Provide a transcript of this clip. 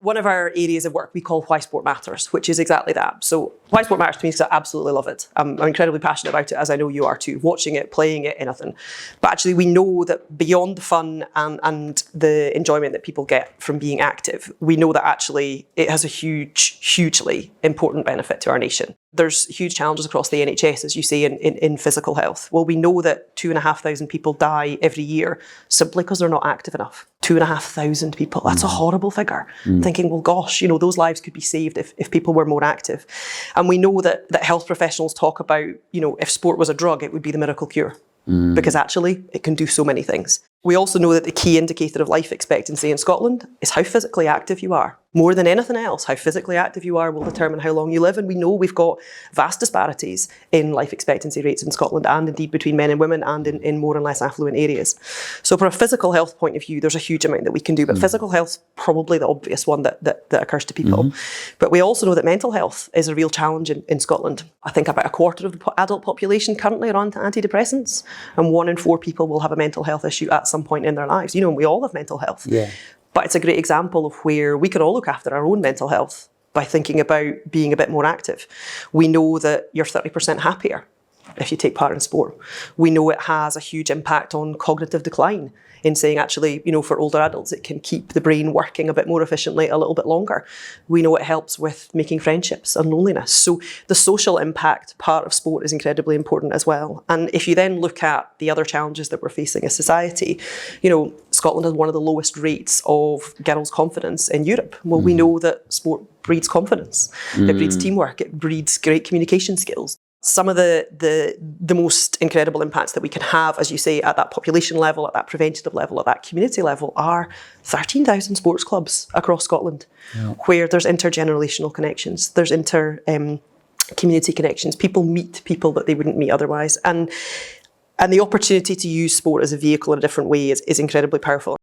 one of our areas of work we call Why Sport Matters, which is exactly that. So Why Sport Matters to me is I absolutely love it. I'm incredibly passionate about it, as I know you are too, watching it, playing it, anything. But actually we know that beyond the fun and the enjoyment that people get from being active, we know that actually it has a hugely important benefit to our nation. There's huge challenges across the NHS, as you say, in physical health. Well, we know that 2,500 people die every year simply because they're not active enough. 2,500 people, that's a horrible figure. Thinking, well, gosh, you know, those lives could be saved if people were more active. And we know that health professionals talk about, you know, if sport was a drug, it would be the miracle cure. Because actually it can do so many things. We also know that the key indicator of life expectancy in Scotland is how physically active you are. More than anything else, how physically active you are will determine how long you live. And we know we've got vast disparities in life expectancy rates in Scotland, and indeed between men and women, and in more and less affluent areas. So from a physical health point of view, there's a huge amount that we can do, but physical health's probably the obvious one that occurs to people. But we also know that mental health is a real challenge in Scotland. I think about a quarter of the adult population currently are on antidepressants, and 1 in 4 people will have a mental health issue at some point in their lives. You know, and we all have mental health. Yeah. But it's a great example of where we can all look after our own mental health by thinking about being a bit more active. We know that you're 30% happier if you take part in sport. We know it has a huge impact on cognitive decline, in saying actually, you know, for older adults, it can keep the brain working a bit more efficiently a little bit longer. We know it helps with making friendships and loneliness. So the social impact part of sport is incredibly important as well. And if you then look at the other challenges that we're facing as society, you know, Scotland has one of the lowest rates of girls' confidence in Europe. Well, we know that sport breeds confidence. It breeds teamwork. It breeds great communication skills. Some of the most incredible impacts that we can have, as you say, at that population level, at that preventative level, at that community level, are 13,000 sports clubs across Scotland, where there's intergenerational connections, there's community connections. People meet people that they wouldn't meet otherwise, and the opportunity to use sport as a vehicle in a different way is incredibly powerful.